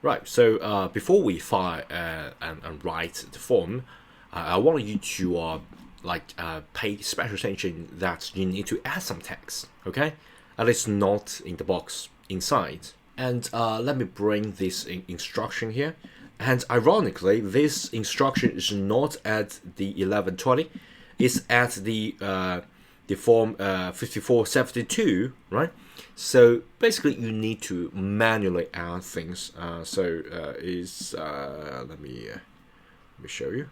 Right, so before we file and write the form, I want you to pay special attention that you need to add some text, okay? At least not in the box inside. And let me bring this instruction here. And ironically, this instruction is not at the 1120, it's at the form 5472, right? So basically, you need to manually add things. Let me show you.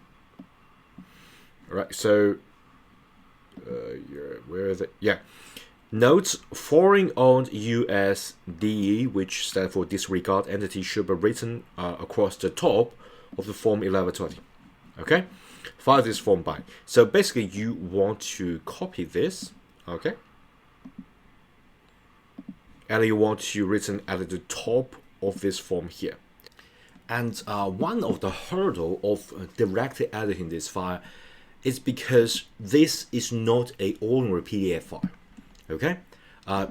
All right. So where is it? Yeah. Note: foreign-owned USDE, which stands for disregard entity, should be written across the top of the form 1120. Okay. File this form by. So basically, you want to copy this. Okay. And you want to written at the top of this form here. And one of the hurdle of directly editing this file is because this is not a ordinary PDF file. Okay,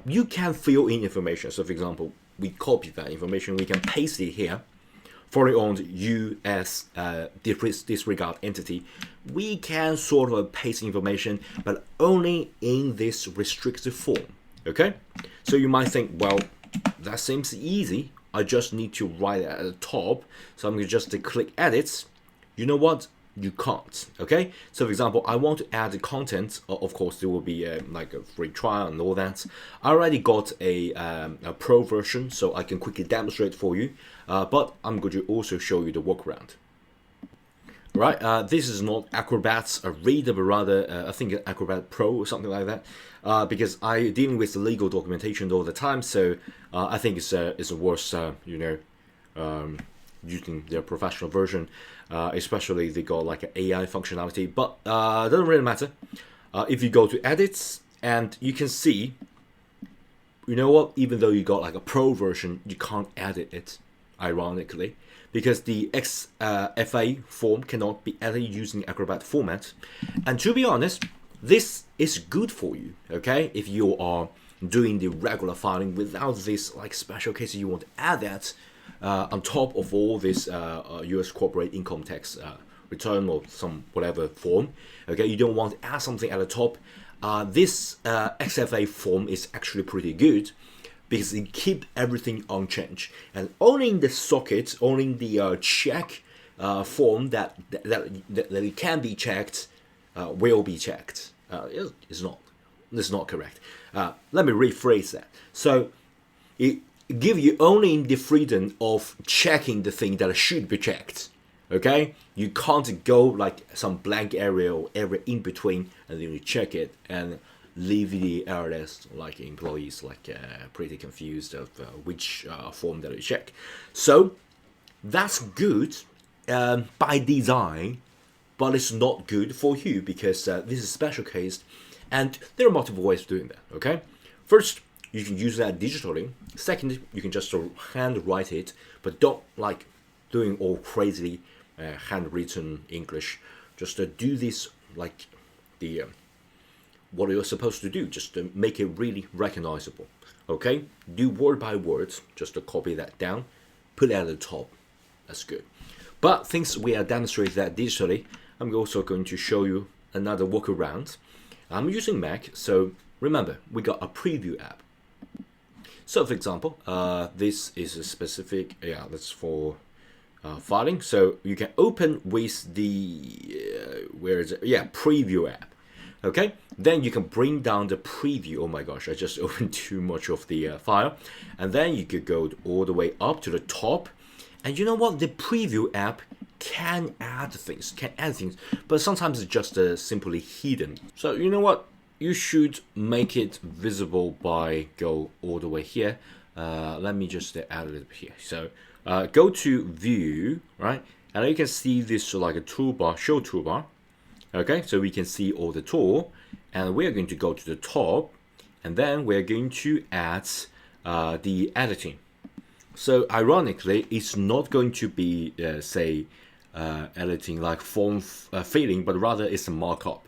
you can fill in information. So, for example, we copy that information, we can paste it here. Foreign-owned US disregard entity. We can sort of paste information, but only in this restricted form. Okay, so you might think, well, that seems easy. I just need to write it at the top. So I'm going to just click edit. You know what? You can't. Okay, so for example, I want to add the content. Of course, there will be like a free trial and all that. I already got a pro version, so I can quickly demonstrate for you. But I'm going to also show you the workaround. Right, this is not Acrobat Reader, but rather I think Acrobat Pro or something like that. Because I'm dealing with the legal documentation all the time, so I think it's worth using their professional version. Especially they got like an AI functionality, but it doesn't really matter. If you go to edits and you can see, you know what? Even though you got like a pro version, you can't edit it. Ironically, because the XFA form cannot be edited using Acrobat format. And to be honest, this is good for you, okay? If you are doing the regular filing without this like special case, you want to add that on top of all this US corporate income tax return or some whatever form, okay? You don't want to add something at the top. This XFA form is actually pretty good, because it keep everything unchanged, and only in the socket, only in the check form that it can be checked will be checked. It's not correct. Let me rephrase that. So it give you only the freedom of checking the thing that should be checked. Okay, you can't go like some blank area or area in between, and then you check it and leave the errors like employees like pretty confused of which form that you check. So that's good by design, but it's not good for you because this is a special case, and there are multiple ways of doing that. Okay, first, you can use that digitally. Second, you can just hand write it, but don't like doing all crazy handwritten English. Just do this like the what you're supposed to do, just to make it really recognizable. Okay, do word by word, just to copy that down, put it at the top. That's good. But since we are demonstrating that digitally, I'm also going to show you another workaround. I'm using Mac, so remember, we got a preview app. So for example, this is a specific, that's for filing. So you can open with the, where is it? Yeah, preview app. Okay, then you can bring down the preview. Oh my gosh, I just opened too much of the file. And then you could go all the way up to the top. And you know what? The preview app can add things, but sometimes it's just simply hidden. So you know what? You should make it visible by go all the way here. Let me just add a little bit here. So go to view, right? And you can see this like a toolbar, show toolbar. Okay, so we can see all the tool, and we're going to go to the top, and then we're going to add the editing. So ironically, it's not going to be editing like form filling, but rather it's a markup.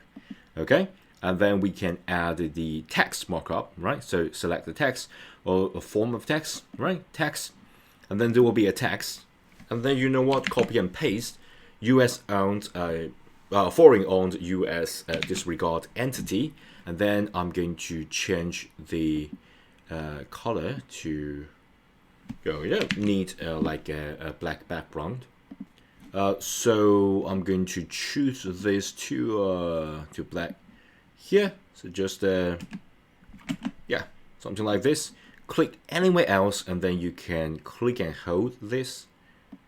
Okay, and then we can add the text markup, right? So select the text or a form of text, right? Text, and then there will be a text, and then you know what? Copy and paste U.S. owned, foreign owned U.S. Disregard entity, and then I'm going to change the color to. You don't need like a black background. So I'm going to choose this to black here. So just yeah, something like this. Click anywhere else, and then you can click and hold this.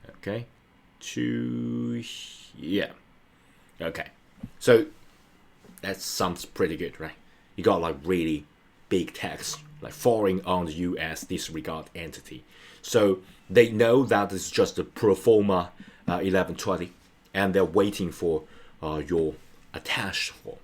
Okay, to yeah. Okay, so that sounds pretty good, right? You got like really big text, like foreign owned U.S. disregard entity. So they know that it's just a pro forma 1120, and they're waiting for your attached form.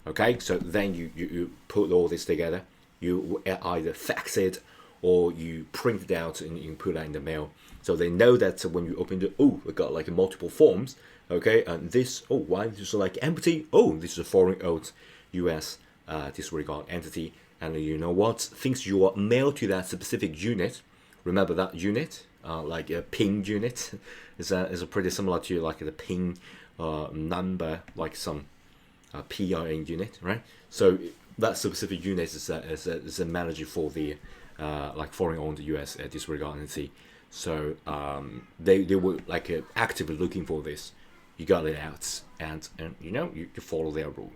Okay, so then you put all this together. You either fax it or you print it out and you put that in the mail. So they know that when you open it, oh, we got like multiple forms. Okay, and this, oh, why this is like empty? Oh, this is a foreign owned U.S. Disregard entity. And you know what? Things you are mailed to that specific unit. Remember that unit, like a ping unit, is a pretty similar to like the ping number, like some PRN unit, right? So that specific unit is a manager for the like foreign-owned U.S. disregard entity. So they were like actively looking for this. You got it out, and you know you follow their rule.